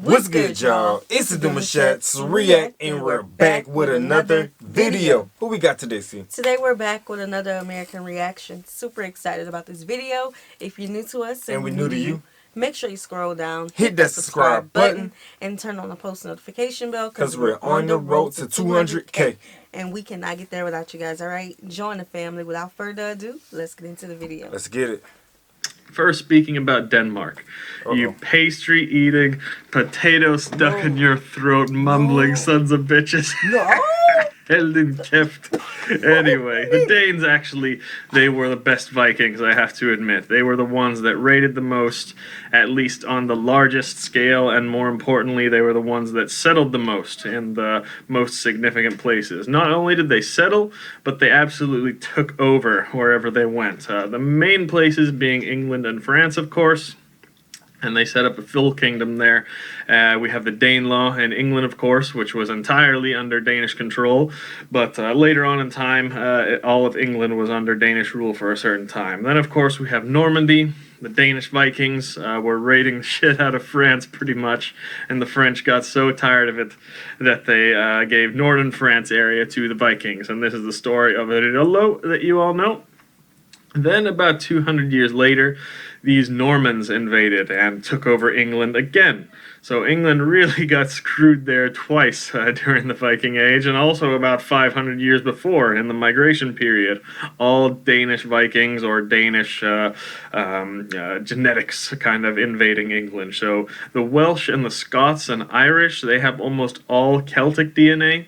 What's good, y'all? It's the Demouchet REACT, and we're back with another video. Who we got today, C? Today we're back with another American reaction. Super excited about this video. If you're new to us And we new to you, make sure you scroll down, hit that subscribe button, and turn on the post notification bell because we're on the road to 200K. And we cannot get there without you guys, alright? Join the family. Without further ado, let's get into the video. Let's get it. First, speaking about Denmark, you pastry-eating, potato stuck in your throat, mumbling sons of bitches. No! Helden kæft. Anyway, the Danes actually, they were the best Vikings, I have to admit. They were the ones that raided the most, at least on the largest scale, and more importantly, they were the ones that settled the most in the most significant places. Not only did they settle, but they absolutely took over wherever they went. The main places being England and France, of course. And they set up a full kingdom there. We have the Danelaw in England, of course, which was entirely under Danish control. But later on in time, all of England was under Danish rule for a certain time. Then, of course, we have Normandy. The Danish Vikings were raiding the shit out of France, pretty much. And the French got so tired of it that they gave northern France area to the Vikings. And this is the story of Rirolo that you all know. Then, about 200 years later, these Normans invaded and took over England again. So England really got screwed there twice during the Viking Age, and also about 500 years before in the migration period. All Danish Vikings or Danish genetics kind of invading England. So the Welsh and the Scots and Irish, they have almost all Celtic DNA.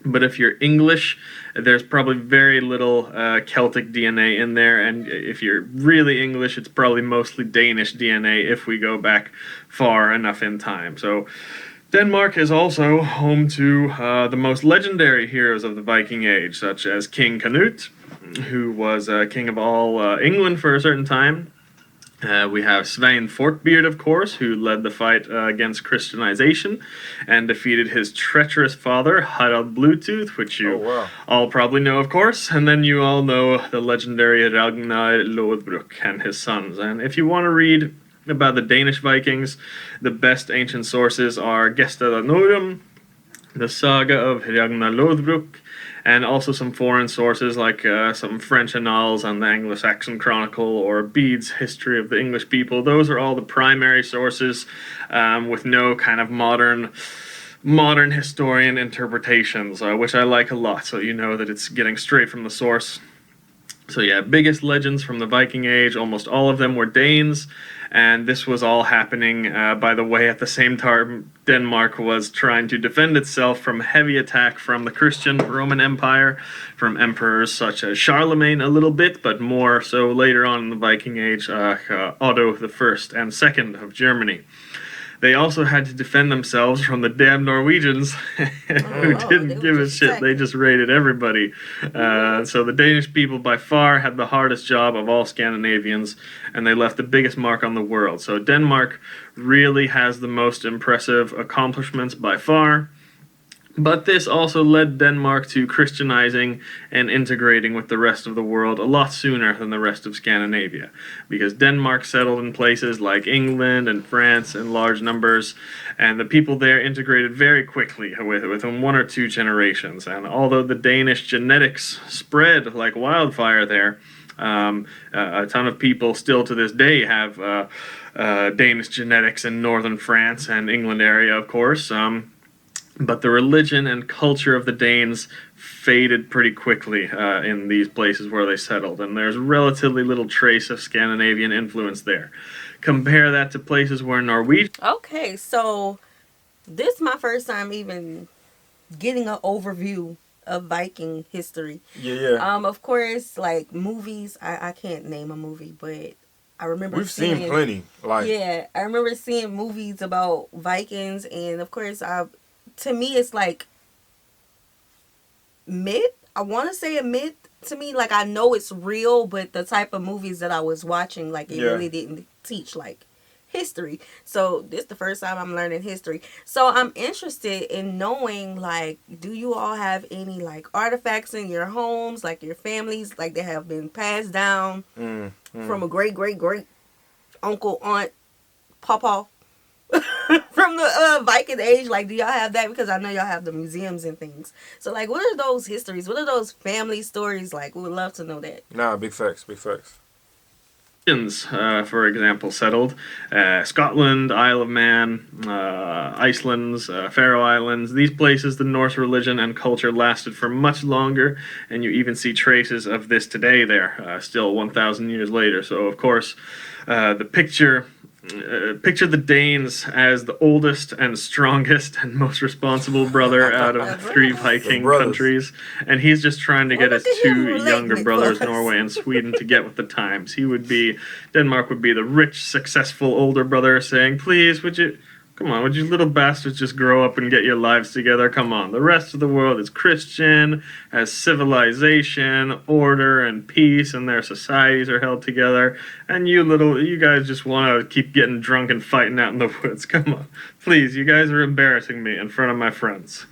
But if you're English, there's probably very little Celtic DNA in there, and if you're really English, it's probably mostly Danish DNA if we go back far enough in time. So Denmark is also home to the most legendary heroes of the Viking Age, such as King Canute, who was king of all England for a certain time. We have Svein Forkbeard, of course, who led the fight against Christianization and defeated his treacherous father, Harald Bluetooth, which you all probably know, of course. And then you all know the legendary Ragnar Lodbrok and his sons. And if you want to read about the Danish Vikings, the best ancient sources are Gesta Danorum, the saga of Ragnar Lodbrok, and also some foreign sources like some French annals and the Anglo-Saxon Chronicle or Bede's History of the English People. Those are all the primary sources with no kind of modern historian interpretations, which I like a lot, so you know that it's getting straight from the source. So yeah, biggest legends from the Viking Age, almost all of them were Danes, and this was all happening, by the way, at the same time Denmark was trying to defend itself from heavy attack from the Christian Roman Empire, from emperors such as Charlemagne a little bit, but more so later on in the Viking Age, Otto I and II of Germany. They also had to defend themselves from the damn Norwegians who didn't give a shit. They just raided everybody. So the Danish people by far had the hardest job of all Scandinavians, and they left the biggest mark on the world. So Denmark really has the most impressive accomplishments by far. But this also led Denmark to Christianizing and integrating with the rest of the world a lot sooner than the rest of Scandinavia, because Denmark settled in places like England and France in large numbers, and the people there integrated very quickly within 1 or 2 generations. And although the Danish genetics spread like wildfire there, a ton of people still to this day have Danish genetics in northern France and England area, of course. But the religion and culture of the Danes faded pretty quickly in these places where they settled, and there's relatively little trace of Scandinavian influence there. Compare that to places where Norwegian... Okay, so this is my first time even getting an overview of Viking history. Yeah. Of course, like movies, I can't name a movie, but I remember we've seen plenty. Yeah, I remember seeing movies about Vikings, and of course, to me, it's like myth. I want to say a myth to me. Like, I know it's real, but the type of movies that I was watching, like, it really didn't teach, like, history. So, this is the first time I'm learning history. So, I'm interested in knowing, like, do you all have any, like, artifacts in your homes, like, your families, like, they have been passed down from a great, great, great uncle, aunt, papa, from the Viking age? Like, do y'all have that? Because I know y'all have the museums and things. So, like, what are those histories? What are those family stories like? We would love to know that. Nah, big facts, big facts. For example, settled Scotland, Isle of Man, Iceland, Faroe Islands. These places, the Norse religion and culture lasted for much longer, and you even see traces of this today there, still 1,000 years later. So, of course, the picture the Danes as the oldest and strongest and most responsible brother out of three Viking countries, and he's just trying to get his two younger brothers, Norway and Sweden, to get with the times. Denmark would be the rich, successful older brother saying, "Please, would you little bastards just grow up and get your lives together? Come on. The rest of the world is Christian, has civilization, order, and peace, and their societies are held together. And you guys just want to keep getting drunk and fighting out in the woods. Come on. Please, you guys are embarrassing me in front of my friends."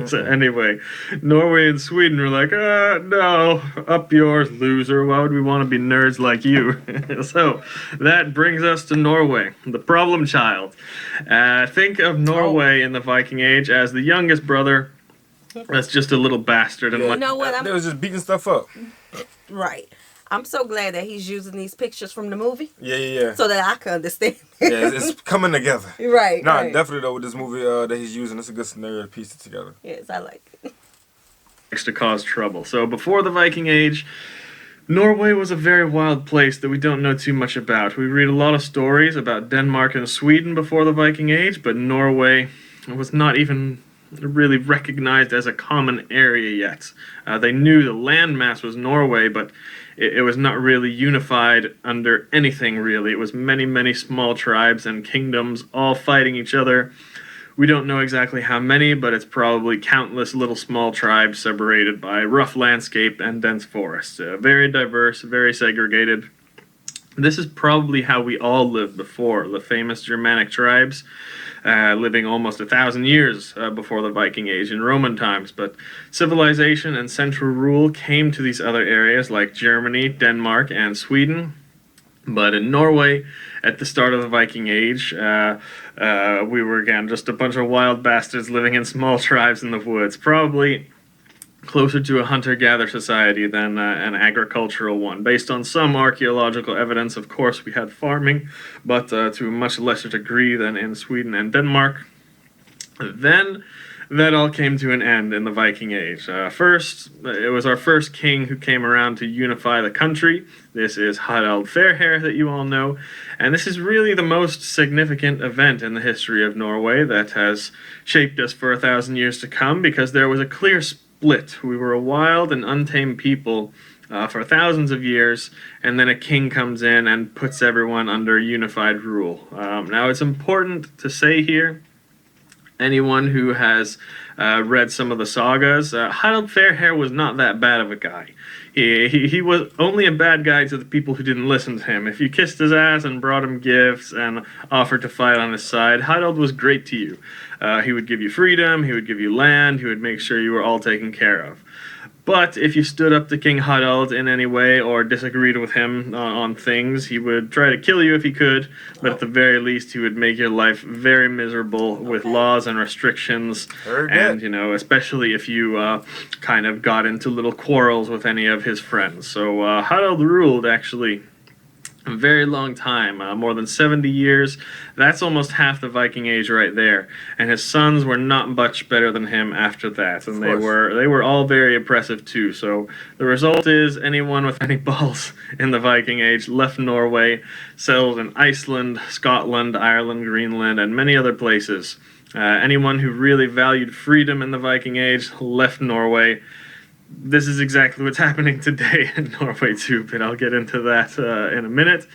So anyway, Norway and Sweden were like, no, up yours, loser. Why would we want to be nerds like you? So that brings us to Norway, the problem child. Think of Norway in the Viking Age as the youngest brother. That's just a little bastard. And You know what? They was just beating stuff up. Right. I'm so glad that he's using these pictures from the movie. Yeah. So that I can understand. Yeah, it's coming together. Right. Nah, right. definitely though with this movie that he's using, it's a good scenario to piece it together. Yes, I like it. To cause trouble. So before the Viking Age, Norway was a very wild place that we don't know too much about. We read a lot of stories about Denmark and Sweden before the Viking Age, but Norway was not even really recognized as a common area yet. They knew the landmass was Norway, but it was not really unified under anything, really. It was many, many small tribes and kingdoms all fighting each other. We don't know exactly how many, but it's probably countless little small tribes separated by rough landscape and dense forests. Very diverse, very segregated. This is probably how we all lived before, the famous Germanic tribes, living almost 1,000 years before the Viking Age in Roman times. But civilization and central rule came to these other areas like Germany, Denmark, and Sweden. But in Norway, at the start of the Viking Age, we were, again, just a bunch of wild bastards living in small tribes in the woods. Probably closer to a hunter-gatherer society than an agricultural one. Based on some archaeological evidence, of course, we had farming, but to a much lesser degree than in Sweden and Denmark. Then that all came to an end in the Viking Age. First, it was our first king who came around to unify the country. This is Harald Fairhair that you all know, and this is really the most significant event in the history of Norway that has shaped us for 1,000 years to come, because there was a clear split. We were a wild and untamed people for thousands of years, and then a king comes in and puts everyone under unified rule. Now, it's important to say here, anyone who has read some of the sagas, Harald Fairhair was not that bad of a guy. He was only a bad guy to the people who didn't listen to him. If you kissed his ass and brought him gifts and offered to fight on his side, Harald was great to you. He would give you freedom, he would give you land, he would make sure you were all taken care of. But if you stood up to King Harald in any way or disagreed with him on things, he would try to kill you if he could, but at the very least he would make your life very miserable with laws and restrictions. And, especially if you kind of got into little quarrels with any of his friends. So Harald ruled, actually, a very long time, more than 70 years. That's almost half the Viking Age right there. And his sons were not much better than him after that, and they were all very oppressive too. So the result is anyone with any balls in the Viking Age left Norway, settled in Iceland, Scotland, Ireland, Greenland, and many other places. Anyone who really valued freedom in the Viking Age left Norway. This is exactly what's happening today in Norway too, but I'll get into that in a minute.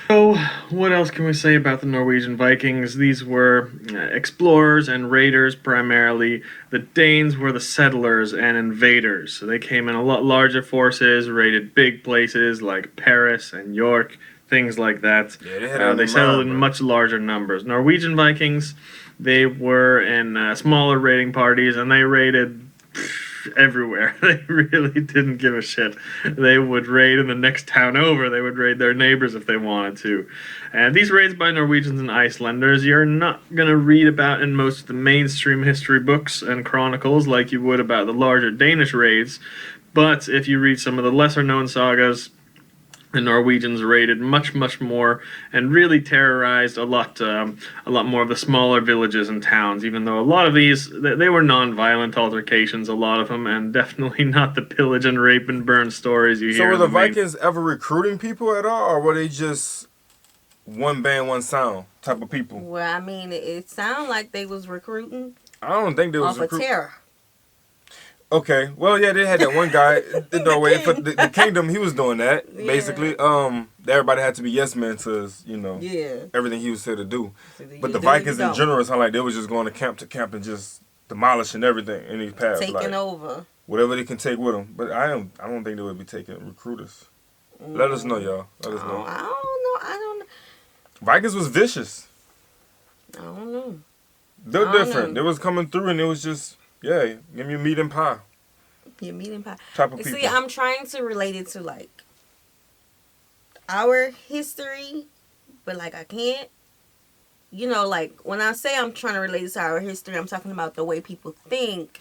So, what else can we say about the Norwegian Vikings? These were explorers and raiders primarily. The Danes were the settlers and invaders. So they came in a lot larger forces, raided big places like Paris and York, things like that. Yeah, they settled in much larger numbers. Norwegian Vikings, they were in smaller raiding parties, and they raided everywhere. They really didn't give a shit. They would raid in the next town over. They would raid their neighbors if they wanted to. And these raids by Norwegians and Icelanders, you're not going to read about in most of the mainstream history books and chronicles like you would about the larger Danish raids. But if you read some of the lesser known sagas, the Norwegians raided much, much more and really terrorized a lot more of the smaller villages and towns, even though a lot of these, they were non-violent altercations, a lot of them, and definitely not the pillage and rape and burn stories you hear. So were the Vikings ever recruiting people at all, or were they just one band, one sound type of people? Well, I mean, it sounded like they was recruiting. I don't think they was off of terror. Okay, well, yeah, they had that one guy in Norway for the kingdom. He was doing that basically. Everybody had to be yes men to everything he was said to do. So but the Vikings in general, it's not like they was just going to camp and just demolishing everything in these paths, taking over whatever they can take with them. But I don't think they would be taking recruiters. Let us know, y'all. Let us know. I don't know. Vikings was vicious. I don't know. They're different. They was coming through and it was just. Yeah, give me your meat and pie. Your meat and pie. Type of people. See, I'm trying to relate it to, like, our history, but, like, I can't. You know, like, when I say I'm trying to relate it to our history, I'm talking about the way people think,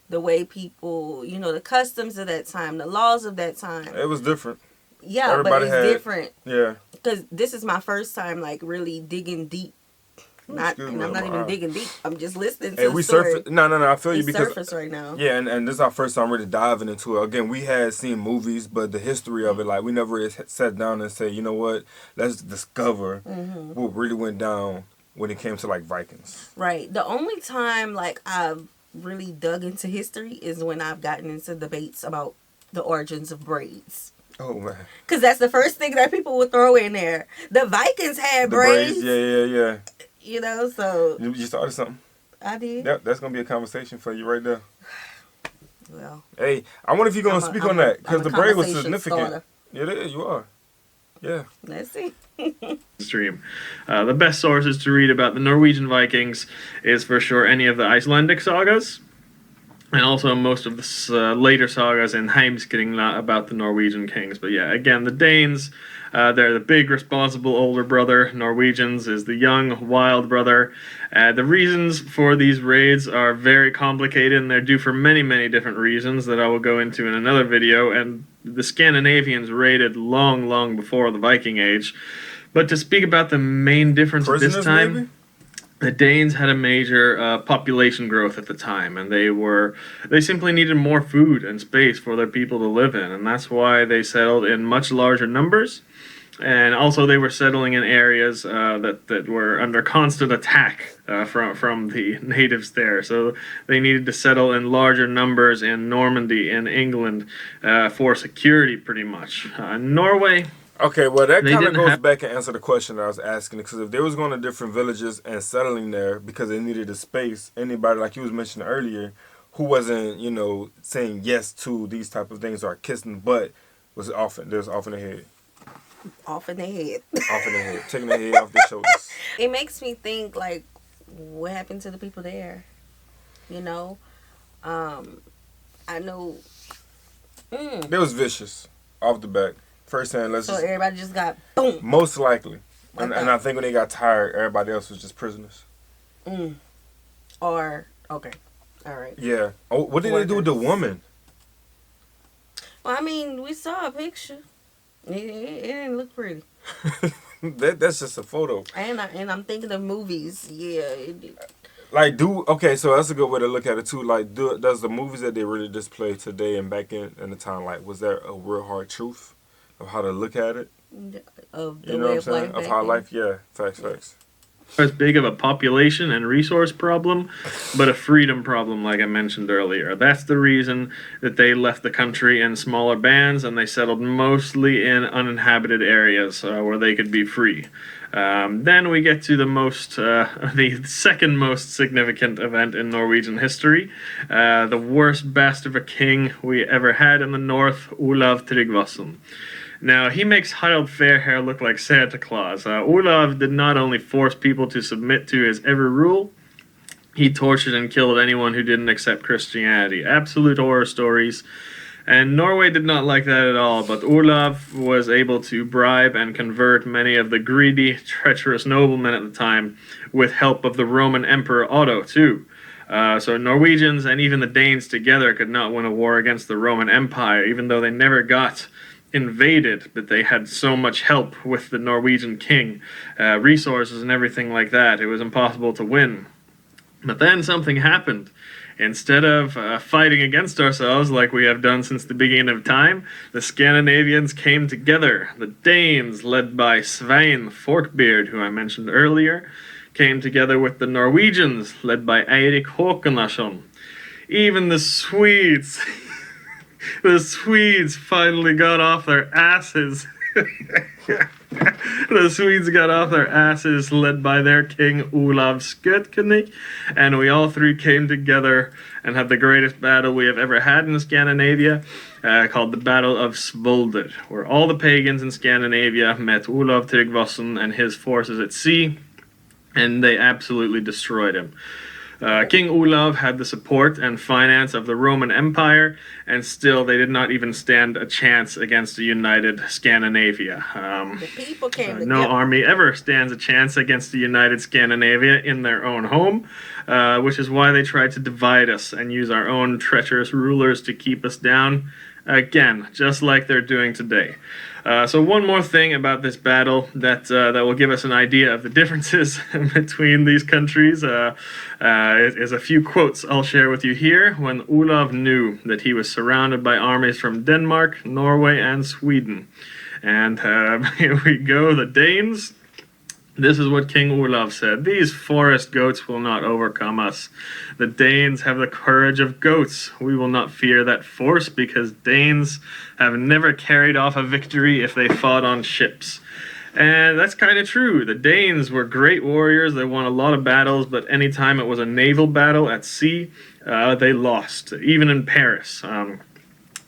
the way people, you know, the customs of that time, the laws of that time. It was different. Yeah, everybody but it's different. Yeah. Because this is my first time, like, really digging deep. I'm not even digging deep. I'm just listening to the story. No. I feel you because surface right now. Yeah, and this is our first time really diving into it. Again, we had seen movies, but the history of it, like we never sat down and said, you know what, let's discover what really went down when it came to like Vikings. Right. The only time like I've really dug into history is when I've gotten into debates about the origins of braids. Oh man. Because that's the first thing that people would throw in there. The Vikings had braids. Yeah. You know, so... You started something. I did. Yep, that's going to be a conversation for you right there. Well... Hey, I wonder if you're going to speak on that, because the braid was significant. Starter. Yeah, it is, you are. Yeah. Let's see. Stream. The best sources to read about the Norwegian Vikings is for sure any of the Icelandic sagas, and also most of the later sagas in Heimskringla about the Norwegian kings. But yeah, again, the Danes... they're the big, responsible older brother. Norwegians is the young, wild brother. The reasons for these raids are very complicated, and they're due for many, many different reasons that I will go into in another video. And the Scandinavians raided long, long before the Viking Age. But to speak about the main difference at this time... Maybe? The Danes had a major population growth at the time, and they simply needed more food and space for their people to live in, and that's why they settled in much larger numbers. And also they were settling in areas that were under constant attack from the natives there. So they needed to settle in larger numbers in Normandy, in England, for security pretty much. Norway... Okay, well, that kind of goes back and answer the question that I was asking. Because if they was going to different villages and settling there because they needed a space, anybody, like you was mentioning earlier, who wasn't, you know, saying yes to these type of things or kissing the butt, was often the head. Off in the head. Off in the head. Taking the head off their shoulders. It makes me think, like, what happened to the people there? You know? I know... They was vicious. Off the back. First hand, so everybody just got boom. Most likely. And I think when they got tired, everybody else was just prisoners. Or, okay. All right. Yeah. Oh, what did they do with the woman? Well, I mean, we saw a picture. It didn't look pretty. That's just a photo. And I'm thinking of movies. Yeah. Like, okay, so that's a good way to look at it, too. Like, does the movies that they really display today and back in the time, like, was there a real hard truth of how to look at it? Of the you know way what I'm of saying? life. Of how life, yeah. Facts. As big of a population and resource problem, but a freedom problem, like I mentioned earlier. That's the reason that they left the country in smaller bands, and they settled mostly in uninhabited areas where they could be free. Then we get to the second most significant event in Norwegian history, the worst bastard of a king we ever had in the north, Olav Tryggvason. Now, he makes Harald Fairhair look like Santa Claus. Olav did not only force people to submit to his every rule, He tortured and killed anyone who didn't accept Christianity. Absolute horror stories. And Norway did not like that at all, but Olav was able to bribe and convert many of the greedy, treacherous noblemen at the time with help of the Roman Emperor Otto, too. So Norwegians and even the Danes together could not win a war against the Roman Empire, even though they never got invaded, but they had so much help with the Norwegian king, resources and everything like that. It was impossible to win. But then something happened. Instead of fighting against ourselves like we have done since the beginning of time, the Scandinavians came together. The Danes, led by Svein Forkbeard, who I mentioned earlier, came together with the Norwegians, led by Eirik Håkonason. Even the Swedes, the Swedes finally got off their asses. The Swedes got off their asses, led by their king Olav Skøtkönig, and we all three came together and had the greatest battle we have ever had in Scandinavia, called the Battle of Svolder, where all the pagans in Scandinavia met Olav Tryggvason and his forces at sea, and they absolutely destroyed him. King Olav had the support and finance of the Roman Empire, and still they did not even stand a chance against a united Scandinavia. The people came no army ever stands a chance against a united Scandinavia in their own home, which is why they tried to divide us and use our own treacherous rulers to keep us down, again, just like they're doing today. So one more thing about this battle that will give us an idea of the differences between these countries is a few quotes I'll share with you here. When Olav knew that he was surrounded by armies from Denmark, Norway, and Sweden. And here we go, the Danes. This is what King Olav said. These forest goats will not overcome us. The Danes have the courage of goats. We will not fear that force because Danes have never carried off a victory if they fought on ships. And that's kind of true. The Danes were great warriors. They won a lot of battles, but anytime it was a naval battle at sea, they lost, even in Paris.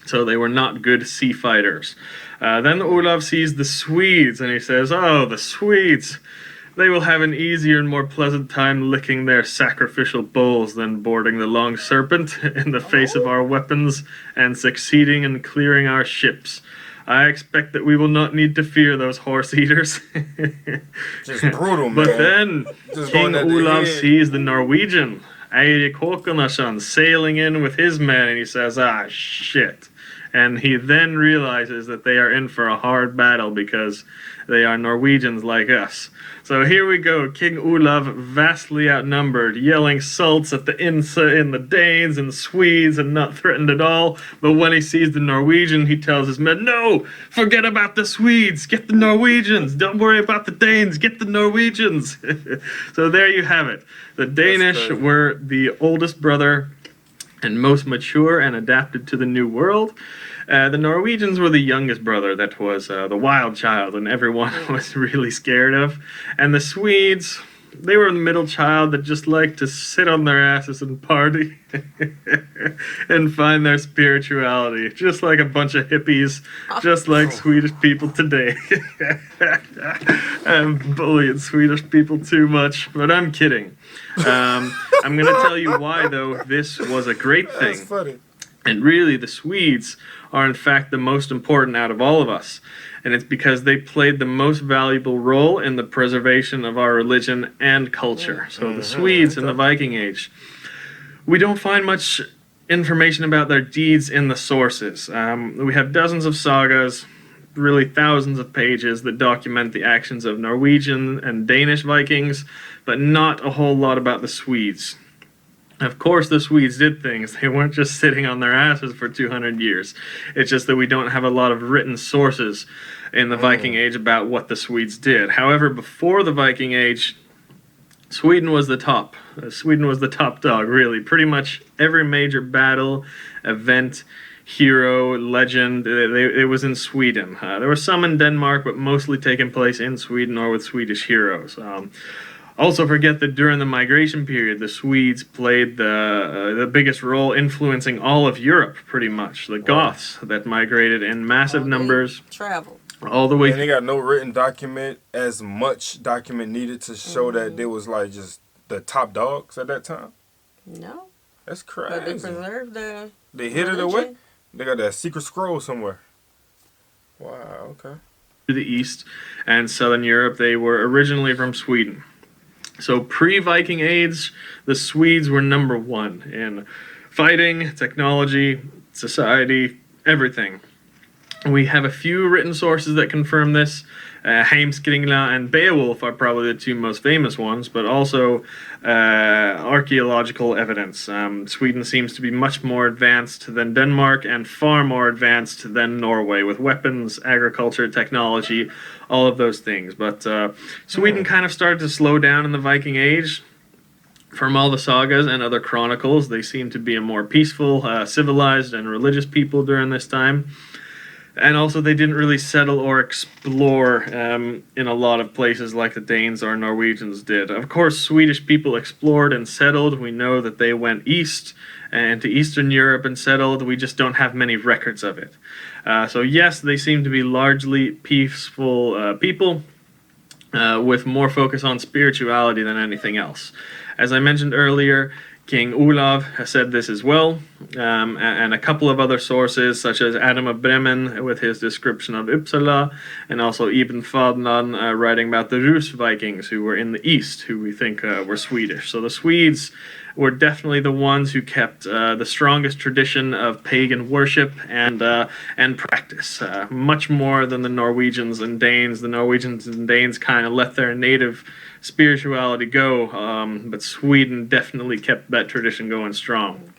So they were not good sea fighters. Then Olav sees the Swedes, and he says, "Oh, the Swedes, they will have an easier and more pleasant time licking their sacrificial bowls than boarding the Long Serpent in the face of our weapons and succeeding in clearing our ships. I expect that we will not need to fear those horse eaters." Just brutal, man. But then King Olav sees the Norwegian, Eirik Håkonason, sailing in with his men, and he says, "Ah, shit." And he then realizes that they are in for a hard battle because they are Norwegians like us. So here we go, King Olav, vastly outnumbered, yelling salts at the Danes and Swedes and not threatened at all. But when he sees the Norwegian, he tells his men, "No, forget about the Swedes, get the Norwegians. Don't worry about the Danes, get the Norwegians." So there you have it. The Danish were the oldest brother and most mature and adapted to the new world. The Norwegians were the youngest brother that was the wild child and everyone was really scared of. And the Swedes, they were the middle child that just liked to sit on their asses and party and find their spirituality, just like a bunch of hippies, just like Swedish people today. I'm bullying Swedish people too much, but I'm kidding. I'm going to tell you why, though, this was a great thing. That's funny. And really, the Swedes are, in fact, the most important out of all of us. And it's because they played the most valuable role in the preservation of our religion and culture. So the Swedes in the Viking Age, we don't find much information about their deeds in the sources. We have dozens of sagas, really thousands of pages that document the actions of Norwegian and Danish Vikings, but not a whole lot about the Swedes. Of course, the Swedes did things. They weren't just sitting on their asses for 200 years. It's just that we don't have a lot of written sources in the Viking Age about what the Swedes did. However, before the Viking Age, Sweden was the top. Sweden was the top dog, really. Pretty much every major battle, event, hero, legend, it was in Sweden. There were some in Denmark, but mostly taking place in Sweden or with Swedish heroes. Also forget that during the migration period, the Swedes played the biggest role influencing all of Europe, pretty much. The Goths that migrated in massive numbers. Travel. All the way. And they got no written document, as much document needed to show that there was like just the top dogs at that time? No. That's crazy. But they preserved the They hid it away? religion. They got that secret scroll somewhere. Wow, okay. To the east and southern Europe, they were originally from Sweden. So pre-Viking age, the Swedes were number one in fighting, technology, society, everything. We have a few written sources that confirm this. Heimskringla and Beowulf are probably the two most famous ones, but also archaeological evidence. Sweden seems to be much more advanced than Denmark and far more advanced than Norway with weapons, agriculture, technology, all of those things. But Sweden kind of started to slow down in the Viking Age. From all the sagas and other chronicles, they seem to be a more peaceful, civilized, and religious people during this time. And also, they didn't really settle or explore in a lot of places like the Danes or Norwegians did. Of course, Swedish people explored and settled. We know that they went east and to Eastern Europe and settled. We just don't have many records of it. So yes, they seem to be largely peaceful people with more focus on spirituality than anything else. As I mentioned earlier, King Olav has said this as well, and a couple of other sources, such as Adam of Bremen with his description of Uppsala, and also Ibn Fadlan writing about the Rus Vikings, who were in the east, who we think were Swedish. So the Swedes were definitely the ones who kept the strongest tradition of pagan worship and practice, much more than the Norwegians and Danes. The Norwegians and Danes kind of let their native spirituality go, but Sweden definitely kept that tradition going strong.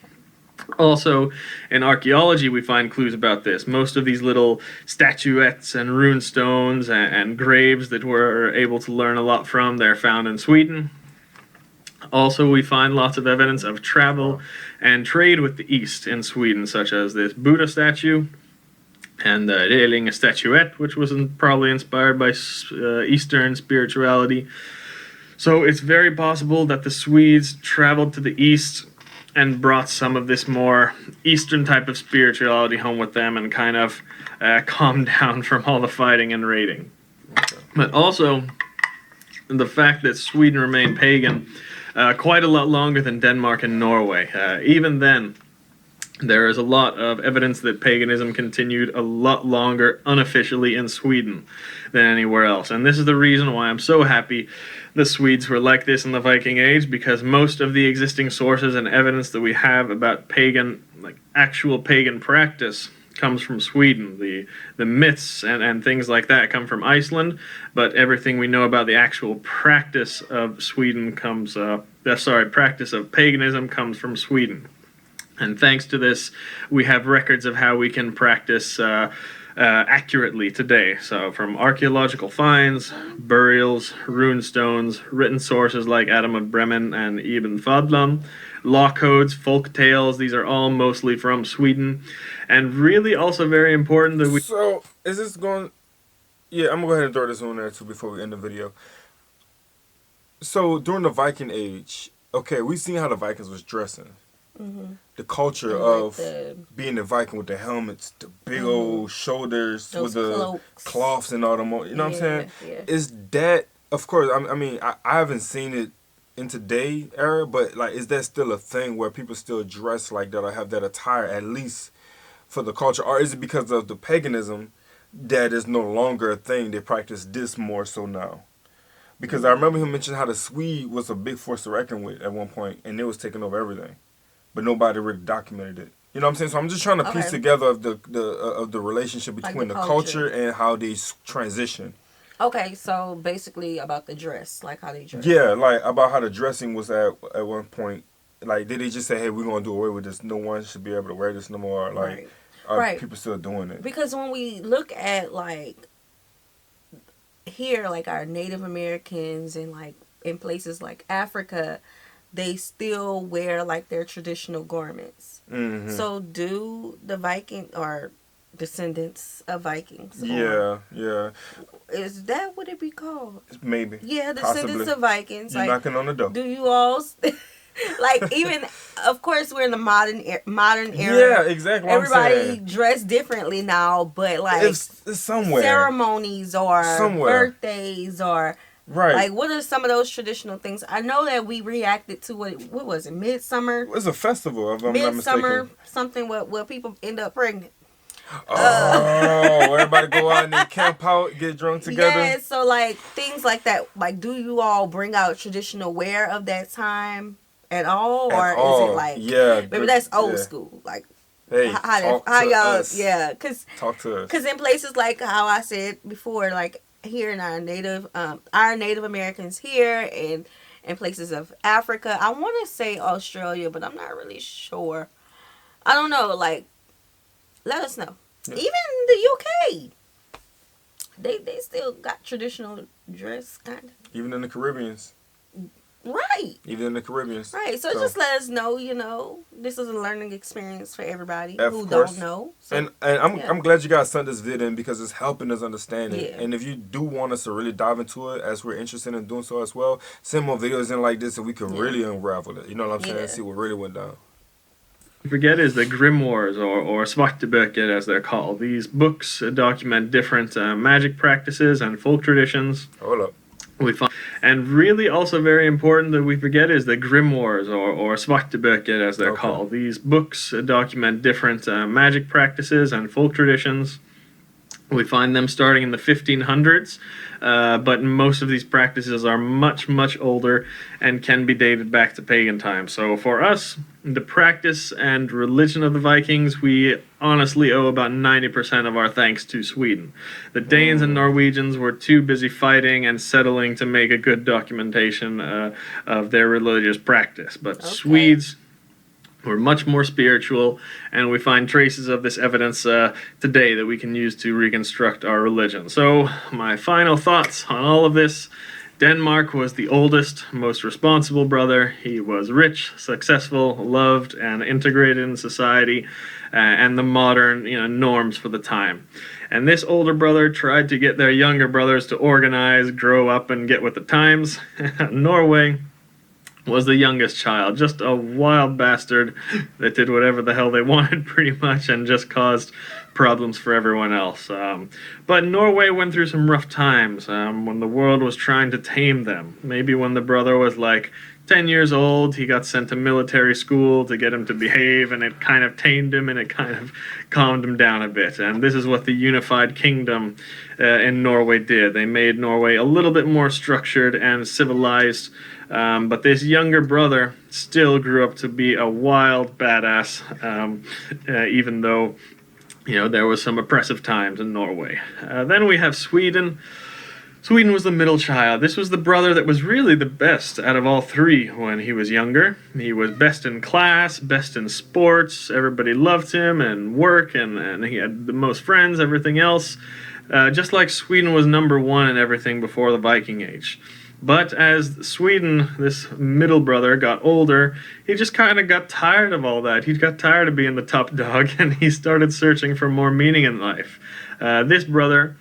Also, in archaeology, we find clues about this. Most of these little statuettes and rune stones and graves that we're able to learn a lot from, they're found in Sweden. Also, we find lots of evidence of travel and trade with the East in Sweden, such as this Buddha statue and the Reling statuette, which was probably inspired by Eastern spirituality. So it's very possible that the Swedes traveled to the east and brought some of this more Eastern type of spirituality home with them and kind of calmed down from all the fighting and raiding. But also, the fact that Sweden remained pagan quite a lot longer than Denmark and Norway. Even then, there is a lot of evidence that paganism continued a lot longer unofficially in Sweden than anywhere else. And this is the reason why I'm so happy the Swedes were like this in the Viking Age, because most of the existing sources and evidence that we have about pagan, like actual pagan practice, comes from Sweden. The myths and things like that come from Iceland, but everything we know about the actual practice of Sweden comes, practice of paganism comes from Sweden. And thanks to this, we have records of how we can practice accurately today. So from archaeological finds, burials, rune stones, written sources like Adam of Bremen and Ibn Fadlan, law codes, folk tales, these are all mostly from Sweden. And really also very important that we... So, is this going... Yeah, I'm going to go ahead and throw this on there too before we end the video. So, during the Viking Age, okay, we've seen how the Vikings was dressing. Mm-hmm. The culture of being a Viking with the helmets, the big old shoulders, those with the cloaks. Cloths and all the more. You know what I'm saying? Yeah. Is that, of course, I haven't seen it in today era, but like, is that still a thing where people still dress like that or have that attire at least for the culture? Or is it because of the paganism that is no longer a thing? They practice this more so now. Because I remember him mentioning how the Swede was a big force to reckon with at one point, and it was taking over everything. But nobody really documented it. You know what I'm saying? So I'm just trying to piece together of the relationship between like the culture and how they transition. Okay, so basically about the dress, like how they dress. Yeah, like about how the dressing was at one point. Like, did they just say, hey, we're going to do away with this? No one should be able to wear this no more. Like, are people still doing it? Because when we look at, like, here, like our Native Americans and, like, in places like Africa, they still wear like their traditional garments. Mm-hmm. So do the Viking or descendants of Vikings? Yeah. Is that what it be called? Maybe. Yeah, descendants of Vikings. You're like, knocking on the door. Do you all like even? Of course, we're in the modern era. Yeah, exactly. Everybody dress differently now, but like it's somewhere ceremonies or birthdays or Right. Like, what are some of those traditional things? I know that we reacted to what was it, Midsummer? It was a festival, if I'm not mistaken. Something where people end up pregnant. Oh, everybody go out and they camp out, get drunk together. Yeah, so like things like that. Like, do you all bring out traditional wear of that time at all, or is it like maybe that's old school? Like, hey, how y'all? Us. Yeah, because in places like how I said before, like here in our Native Americans here and in places of Africa, I want to say Australia, but I'm not really sure. I don't know. Like, let us know. Yeah. Even the UK, they still got traditional dress, kind of. Even in the Caribbeans. Right. Even in the Caribbean. Right. So just let us know, this is a learning experience for everybody who don't know. So, and I'm glad you guys sent this vid in because it's helping us understand it. Yeah. And if you do want us to really dive into it, as we're interested in doing so as well, send more videos in like this so we can really unravel it. You know what I'm saying? And see what really went down. Forget is the grimoires or svarteböcker as they're called. These books document different magic practices and folk traditions. Hold up. And really also very important that we forget is the grimoires or svarteböcker as they're called. These books document different magic practices and folk traditions. We find them starting in the 1500s, but most of these practices are much, much older and can be dated back to pagan times. So for us, the practice and religion of the Vikings, we honestly owe about 90% of our thanks to Sweden. The Danes and Norwegians were too busy fighting and settling to make a good documentation of their religious practice. But Swedes were much more spiritual, and we find traces of this evidence today that we can use to reconstruct our religion. So my final thoughts on all of this: Denmark was the oldest, most responsible brother. He was rich, successful, loved, and integrated in society and the modern norms for the time. And this older brother tried to get their younger brothers to organize, grow up, and get with the times. Norway was the youngest child, just a wild bastard that did whatever the hell they wanted pretty much and just caused problems for everyone else. But Norway went through some rough times when the world was trying to tame them. Maybe when the brother was like 10 years old, he got sent to military school to get him to behave, and it kind of tamed him and it kind of calmed him down a bit. And this is what the unified kingdom in Norway did. They made Norway a little bit more structured and civilized. But this younger brother still grew up to be a wild badass, even though, there was some oppressive times in Norway. Then we have Sweden. Sweden was the middle child. This was the brother that was really the best out of all three when he was younger. He was best in class, best in sports. Everybody loved him and work, and he had the most friends, everything else. Just like Sweden was number one in everything before the Viking Age. But as Sweden, this middle brother, got older, he just kind of got tired of all that. He got tired of being the top dog, and he started searching for more meaning in life. This brother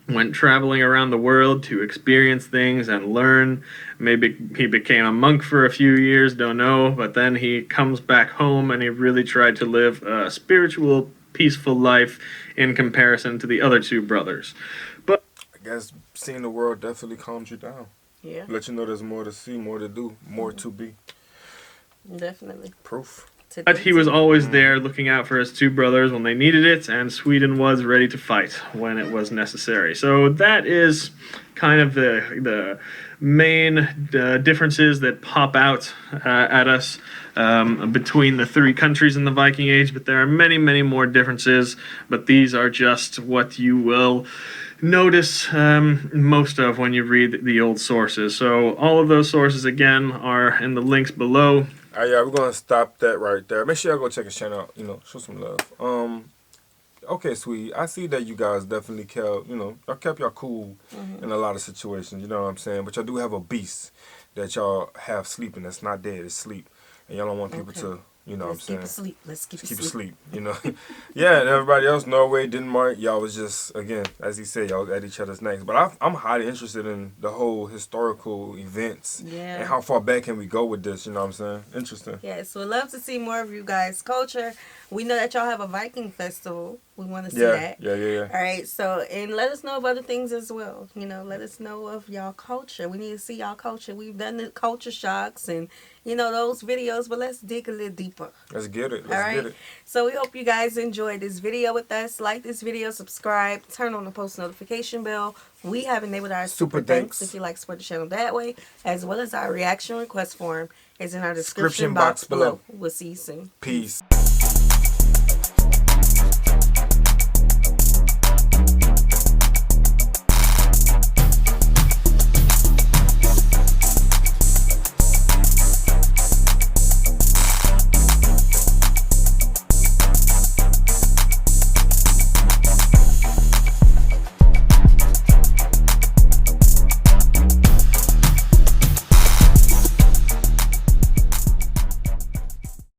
went traveling around the world to experience things and learn. Maybe he became a monk for a few years, don't know, but then he comes back home and he really tried to live a spiritual, peaceful life in comparison to the other two brothers. But I guess seeing the world definitely calms you down. Yeah. Let you know there's more to see, more to do, more to be. Definitely. Proof. But he was always there looking out for his two brothers when they needed it, and Sweden was ready to fight when it was necessary. So that is kind of the main differences that pop out at us between the three countries in the Viking Age, but there are many, many more differences, but these are just what you will notice most of when you read the old sources. So all of those sources, again, are in the links below. All right, yeah, we're going to stop that right there. Make sure y'all go check his channel out, show some love. Okay, sweetie, I see that you guys definitely kept, y'all kept y'all cool in a lot of situations, you know what I'm saying? But y'all do have a beast that y'all have sleeping that's not dead, it's sleep. And y'all don't want people to, Let's keep it sleep. Let's keep it sleep. Yeah, and everybody else, Norway, Denmark, y'all was just, again, as he said, y'all was at each other's necks. But I'm highly interested in the whole historical events and how far back can we go with this, you know what I'm saying? Interesting. Yes, we'd love to see more of you guys' culture. We know that y'all have a Viking festival. We want to see that. Yeah. All right. So, and let us know of other things as well. You know, let us know of y'all culture. We need to see y'all culture. We've done the culture shocks and, you know, those videos, but let's dig a little deeper. Let's get it. All right. So we hope you guys enjoyed this video with us. Like this video, subscribe, turn on the post notification bell. We have enabled our super thanks if you like to support the channel that way, as well as our reaction request form is in our description box below. We'll see you soon. Peace.